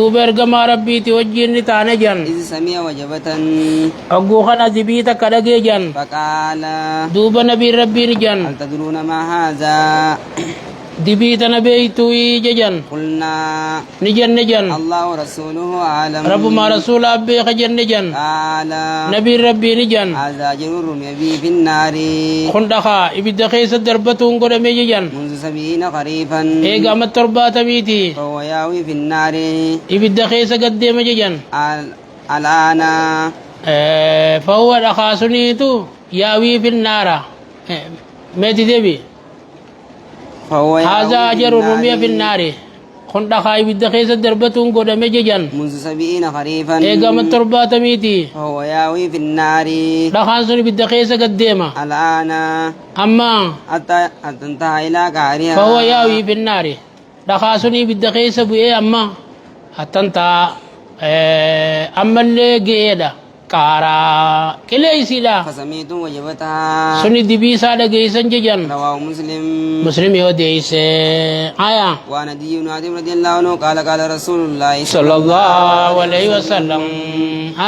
Ergamaa rabbiiti wajjin ni taane jan إذ سمع وجبة ogguu kana dibiita kadhagee jan فقال duuba nabiin rabbiin jan هل تدرون ما هذا dibiita na beeytuu ija jan قلنا ni jenne jan الله ورسوله أعلم rabbumaa rasuula abbeeka jenne jan قال nabiin rabbii ni jan هذا جرر رمي به في النار kun dhakaa ibidda keessa darbatuun godhame jan منذ 70 خريفا eega amma 70 فهو ياوي في النار ibidda keessa gaddeema jan الآن fahuwa dhakaa suniitu yaawii finnaara meeti deebi فهو هذا أجر رمي في النار كن دخاي بالدخيس الدربتون قد مججن منذ 70 خريفا إيقام التربات ميتي فهو ياوي في النار دخان سني بالدخيس قديمة الآن أما حتى انتهى إلى قعرها فهو ياوي في النار دخان سني بالدخيس بإيه أما حتى انت أما اللي قيدة كارا كليسي لا فسميت وجبتها سني دبي سادة قيسن ججن رواه مسلم مسلم يوديس آية وعن دي بن حاتم رضي الله عنه قال قال رسول الله صلى الله عليه وسلم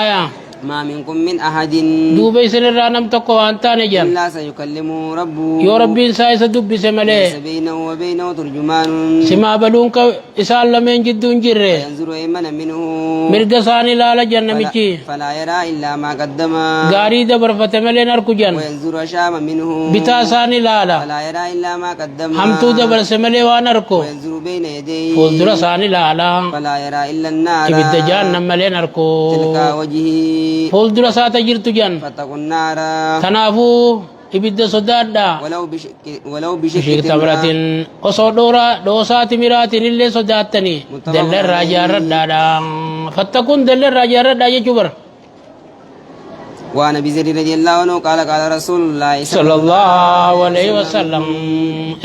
آية ما منكم من أحد دوبي سنرا نم تقو أنتا نجان إلا سيكلمه ربه يو ربي سايس دب ليس سملي بينه وبينه ترجمان سما بلونك إسال لمن جدون جره ينظر أيمن منه مرقصاني لالا جنميكي فلا يرى إلا ما قدم غاري دبر فتملي نركو جن وينظر شام منه بتاساني لالا فلا يرى إلا ما قدم همتو دبر سملي وانركو وينظر بين يديه فولدر ساني لالا فلا يرى إلا النار إبدا جان نملي نركو تلك وجهه فولدر ساتا جرتو جن فاتقوا النار تنافو إبدا صدادا ولو بشيك بشق تمرة وصدورا دوسات مرات اللي صداتني دل الراجع ردادا فتكون دل الراجع ردادا جبر وعن ابي ذر رضي الله عنه قال قال رسول الله صلى الله عليه وسلم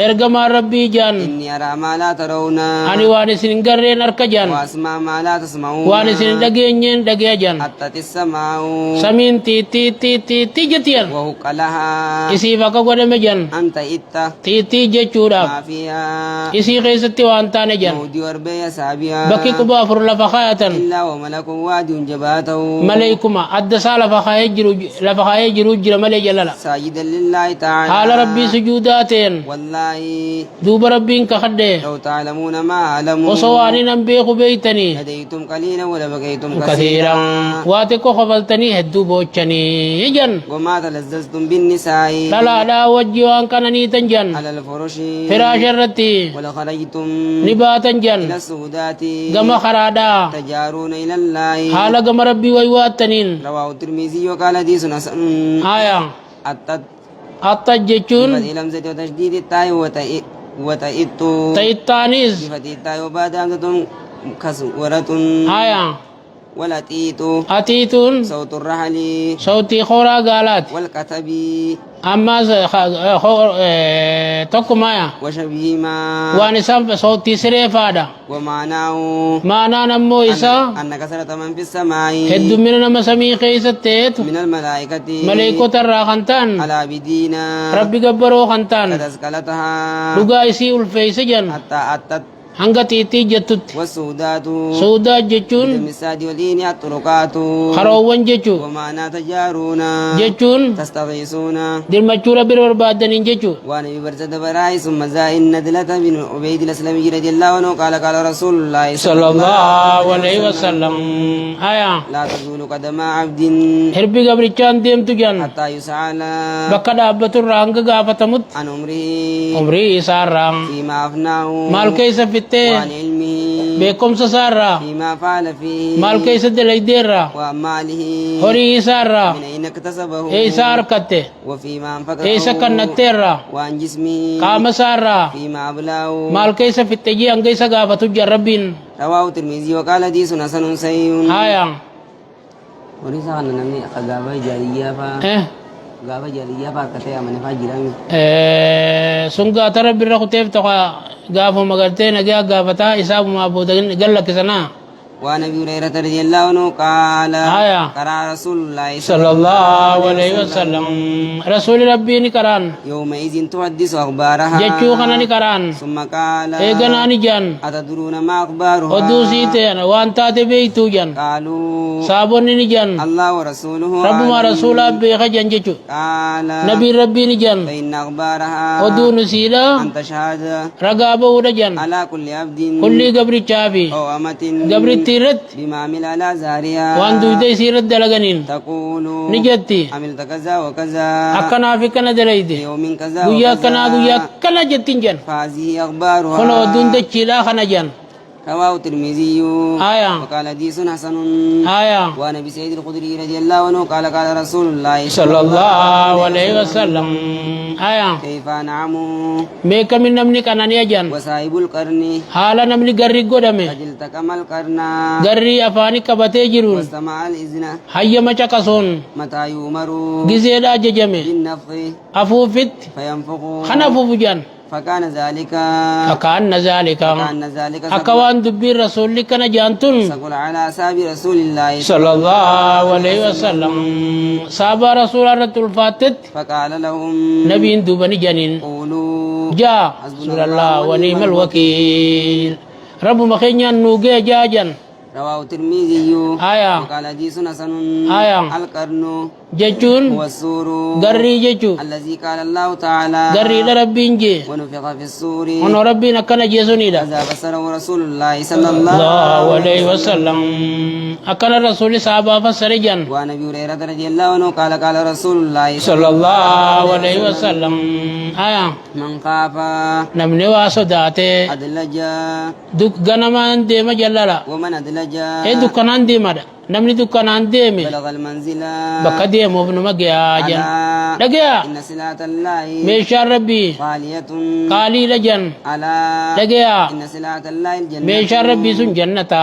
ارجما ربي جان اني ارى ما لا ترون اني واني سنغرين اركجان واسمع ما لا تسمعون واني سندغين دغيجان حتى تسمعوا سمين تي تي تي تي تي جتيان وهك لها اسي فكا غدمجان انت اتا تي تي جچودا ما فيها اسي خيستي وانتا نجان مودي وربي سابيا بكي كبا فر لفخاية الا وملك واد جباته ملائكما ادسا لفخاية جرو جرى ملي جلالا ساجدا لله تعالى حال ربي سجوداتين والله دوب ربي كخده لو تعلمون ما اعلم وصواني نبيخ بيتني هديتم قليلا ولبقيتم كثيرا كثيرا واتكو خفلتني هدو بوچني يجن وما تلذذتم بالنساء لا وجي وان كانني تنجن على الفرش فراش الرتي ولخرجتم نباتا إلى جن السودات غم خرادا تجارون إلى الله حال غم ربي ويواتنين رواه الترمذي وقال حديث حسن آية التججون بفتح الهمزة وتشديد التاء وتئت تيتانيز بفتح التاء وبعد همزة كسورة آية ولتيت أتيتون صوت الرحل صوتي خورا قالت والكتب أما توكو مايا وشبههما واني سام صوتي سري فادا ومعناه ما أنا نمو إسا أن كثرة من في السماء هدو من نمسمي خيستيت من الملائكة ملائكة الراخنتان على بدينا ربي قبرو خنتان قد أسكلتها لغا إسي الفيسجن حتى أتت hanga tiitii jettutti والسودات suudaa jechuun بالمساد والإين الطرقات karoowwan jechuu ومعنى تجارون jechuun تستغيثون dirmachuu rabbi barbaadaniin jechuu وعن ابي برزة براي ثم زائن ندلة بن عبيد الاسلمي رضي الله عنه قال قال رسول الله صلى الله عليه وسلم آية لا تزول قدم عبد hirbi gabrichaan deemtu jan حتى يسأل bakka dhaabbaturraa hanga gaafatamutti عن عمره umrii isaarraa فيما أفناه maal keessa fittee وعن علمه beekumsa isaarraa فيما فعل فيه maal keessa dalaydeerraa وأماله horii isaarraa من أين اكتسبه eessa harkatte وفيما أنفقه eessa kannatteerraa وعن جسمه qaama isaarraa فيما أبلاه maal keessa fitte jee hanga isa gaafatu jan rabbiin رواه الترمذي وقال حديث حسن صحيح آية ورث عن النبي غابة جارية غابة جارية فكتة من فاجران sun gaata rabbi irra kuteef toka gaafuma gartee nagaa gaafataa isaabuma abboodan galla kisanaa وعن ابي هريره رضي الله عنه قال قرأ رسول الله صلى الله عليه وسلم رسول ربي نكران يومئذ تحدث اخبارها جچو خنا نكران ثم قال ايغنا نجان اتدرون ما اخبارها ودوسيتين وانت تبيتو جان قالوا صابون نجان الله ورسوله رب ما رسول ربي خجان جچو قال نبي ربي نجان فإن أخبارها ودون سيلا أن تشهد رقابة ودجان على كل عبد كل قبر الشافي أو أمة قبر التيرت بما عمل على زارها وان دويدي سيرت دلغنين تقول نجتي عملت كذا وكذا أكنا في كنا دليدي يوم كذا قويا وكذا كنا قويا كنا جتين جان فهذه أخبارها خلو دون دجلا خنا جان رواه الترمذي آية وقال حديث حسن آية وعن ابي سعيد الخدري رضي الله عنه قال قال رسول الله صلى الله عليه وسلم آية كيف أنعم ميك من نمني كنان يجان وصاحب القرن حالا نمني غري قدامي أجلت كما القرن غري أفاني كبتي جرون واستمع الإذن حي ما چكسون متى يؤمر غزيدا ججمي بالنفخ أفوفت فينفخ خنا فوفجان فكان ذلك فكان ذلك أكوان دبير رسول لك نجانتون سقل على أصحاب رسول الله صلى الله عليه وسلم صحابة رسول الله الفاتت فقال لهم نبي دوبني جنين قولوا جاء رسول الله ونعم الوكيل رب مخينيا نوجي جاجن رواه الترمذي آية وقال حديث حسن آية القرن جچون هو السور غري جچو الذي قال الله تعالى غري لربي انجي ونفخ في السور ونو ربي نكنا جيسوني دا كذا بصره رسول الله صلى الله الله عليه وسلم أكن الرسول صحابة فسرجان وعن ابي هريره رضي الله عنه قال قال رسول الله صلى الله عليه وسلم آية من خاف نمني واسوداته أدلج دك غنمان ديما جلالا ومن أدلج دكانان ديما دا نمني دكانان ديمي بلغ المنزل بكا ديمو ابن مجاجن ألا لقيا إن سلعة الله ميشار ربي غالية قالي لجن ألا لقيا إن سلعة الله الجنة ميشار ربي سن جنة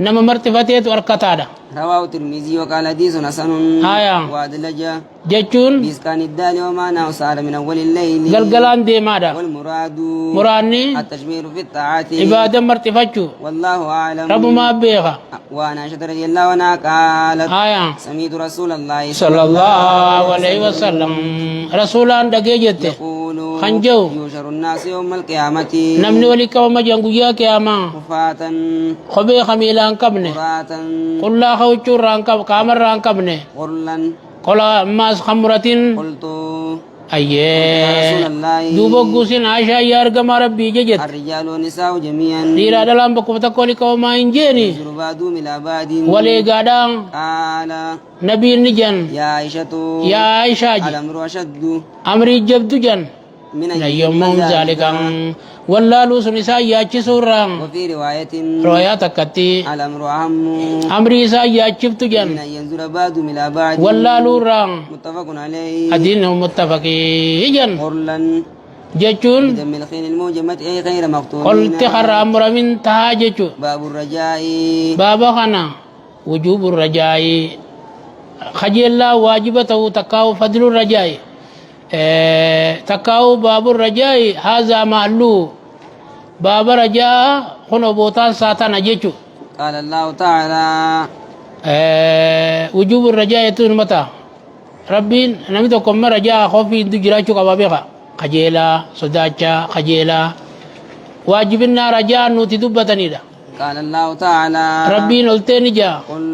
نما مرتفتيت وركتادا رواه الترمذي وقال حديث حسن آية وأدلج جچون بإسكان الدال ومعناه صار من أول الليل غلغلان ديمادا والمراد مراني التشمير في الطاعات عبادة مرتفتشو والله أعلم رب ما بيغا وعن عائشة رضي الله عنها قالت آية سمعت رسول الله صلى الله عليه وسلم رسولان دقيجت يقول خنجو يوشر الناس يوم القيامة نمني ولك وما جنگويا كياما خفاة خبي خميلان قبني قراة قل لا خوچو رانكب كامر رانكبني غرلا قل ماس خمرتين قلت رسول أيه الله دوبو قوسين عائشة يارغم ربي ججت الرجال والنساء جميعا ديرا دلام بكو تقولي كوما إنجيني ينظر بعضهم إلى بعض ولي قادان قال نبي نجن يا عائشة يا عائشة الأمر أشد أمري جبدو جن من يوم ذلك ولا لوس نساء ياتي سوران وفي رواية روايات كتي الأمر أهم أمري سا ياتي جن من أن ينظر بعضهم إلى بعض ولا لوران متفق عليه أدين متفقين غرلا جچون بدم الخيل الموجمة أي غير مقتول قلت خر أمر من تهاجچو باب الرجاء بابا خنا وجوب الرجاء خجي الله واجبته تقاو فضل الرجاء تقاو باب الرجاء هذا معلو باب رجاء خنو بوتان ساتانا جيچو قال الله تعالى وجوب الرجاء يتون متى ربين نمتو كم رجاء خوفي دو جراچو كبابيخا خجيلا صداچا خجيلا واجبنا رجاء نوتي دبتني دا قال الله تعالى ربين قلتني جا قل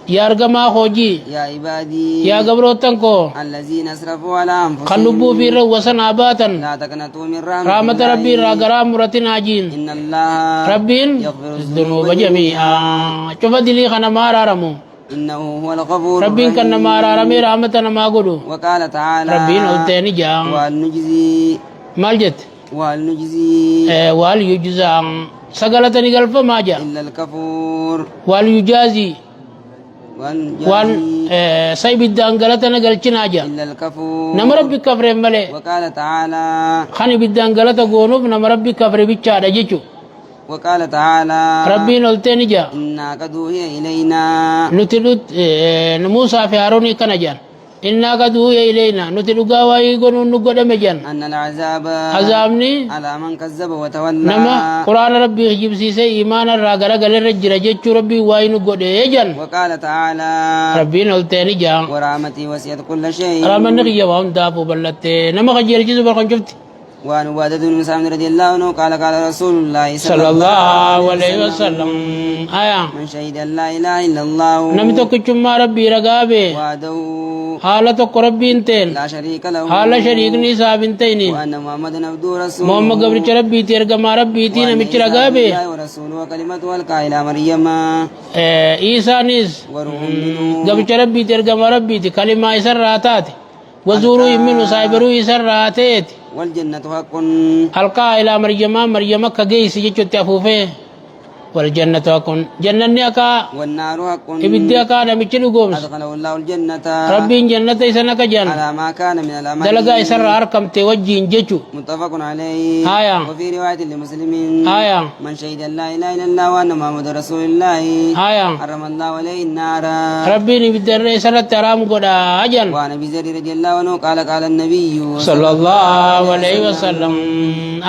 يا أرجما خوجي يا عبادي يا قبروتنكو الذين اسرفوا على انفسهم قلبوا في روسن آباتا لا تقنطوا من رحمة ربي راغرام مرتين عجين ان الله ربين يغفر الذنوب جميعا شوف دلي خنا ما رارمو انه هو الغفور ربين كان ما رارمي رحمتنا ما قدو وقال تعالى ربين قلتني جا والنجزي مالجت والنجزي واليجزا سقلتني قلب ما جا الا الكفور واليجازي وان والجازي سيب الدانغلتنا قلتنا جا الا الكفور نم ربي كفر ملي وقال تعالى خاني بالدانغلتا قونوب نم ربي كفر بيتشا جيچو وقال تعالى ربي نلتني جا إنا قد أوحي إلينا نتلت نموسى في هاروني كان جان إنا قد أوحي إلينا نتلقى ويقول نقول مجن أن العذاب عذابني على من كذب وتولى نما قرآن ربي يجيب سيسي إيمان الراقل قال الرجل جيتش ربي وين نقول يجن وقال تعالى ربي نلتاني جان ورحمتي وسعت كل شيء رحمة نقيا وهم دابو بلتي نما خجير جيسو برخان شفت وعن عبادة بن مسعود رضي الله عنه قال قال رسول الله صلى الله عليه وسلم آية من شهد أن لا إله إلا الله نمي توكي ما ربي رقابي وحده حالة ربي انتين لا شريك له حالة شريك نساب انتين وأن محمدا عبده ورسوله محمد قبل ربي تيرقى ما ربي تينا مچ رقابي ورسوله وكلمته والقى إلى مريم إيسا نيس وروح منه قبل ربي تيرقى ما ربي تي كلمة إسر راتات وزورو يمنو سايبرو إسر راتات والجنة حق ألقى إلى مريم كجيس يجو تفوفه والجنة أكون جنة أكا والنار حق إبدي أكا نمشي قومس أدخله الله الجنة ربي جنة إسنك جنة على ما كان من الأمل دلقا إسر أركم توجه جيشو متفق عليه آية وفي رواية لمسلم آية من شهد أن لا إله إلا الله وأن محمد رسول الله آية حرم الله عليه النار ربي نبدر إسر الترام قد أجن وعن أبي ذر رضي الله عنه قال قال النبي صلى الله عليه وسلم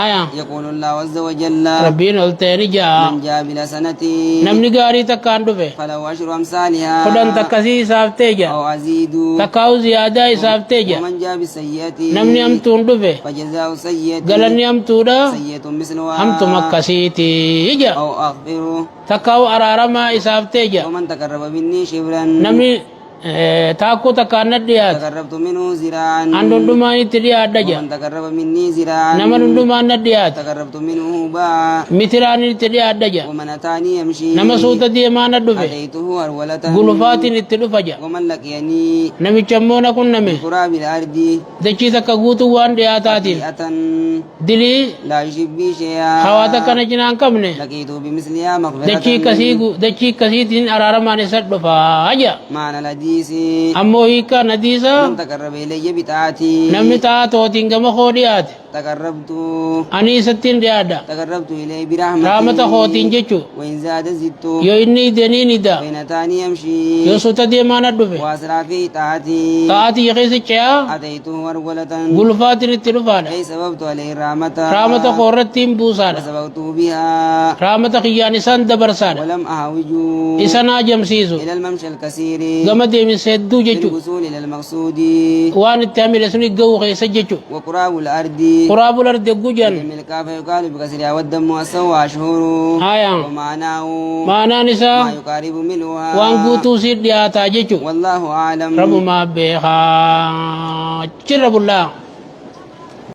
آية يقول الله عز وجل ربي نلتاني جا من جاء بلا سنة نمني غاري تكان دفه فلو عشر أمثالها خدان تكسي سافتيجا أو أزيد تكاو زيادة سافتيجا ومن جاء بالسيئة نمني أمتون دفه فجزاء سيئة قالني أمتودا سيئة مثلها أمتو مكسيتي إجا أو أغفر تكاو أرارما إسافتيجا ومن تقرب مني شبرا نمني تاكو تكان نديات تقربت منه زراعا عندن دماني تريا دجا ومن تقرب مني زراعا نمن دمان نديات تقربت منه باعا مثلاني تريا دجا ومن أتاني يمشي نما سوتا ديما ندفه أتيته أرولة غلفات نتدفجا ومن لقيني نمي چمونا كن نمي قراب الأرض دچي تكا غوتو وان دياتاتين خطيئة دلي لا يشرك بي شيئا خواتا كان جنان كمنه لقيت بمثلها مغفرة دچي كسيتين أرارما نسد دفا أجا معنى الحديث أمو هيكا نديسا من تقرب إلي بطاعتي نمي تاتوتين كما خوديات تقربت أني ستين ديادا تقربت إليه برحمتي رامة خوتين جيچو وإن زاد زدت يو إني دنيني دا وإن أتاني يمشي يو سوتا ديما ندفه وأسرع في طاعتي تاتي يخيس چيا أتيته أرولة غلفاتين اتدفانا أي سببت عليه الرحمة رامة خورتين بوسانا وسببته بها رامة خياني سان دبرسانا ولم أهوج إسانا جمسيسو إلى الممشى الكثير غما ديمي سيدو جيچو للوصول إلى المقصود وان التامل سني جو خيس جيچو وقراب الأرض قراب الأرض جوجان من الكاف يقال بكسرها والدم والسوى أشهر آية ومعناه معنى ما نساء يقارب ملؤها وان قوتو سيد دياتا جيچو والله أعلم رب ما بيخا رب الله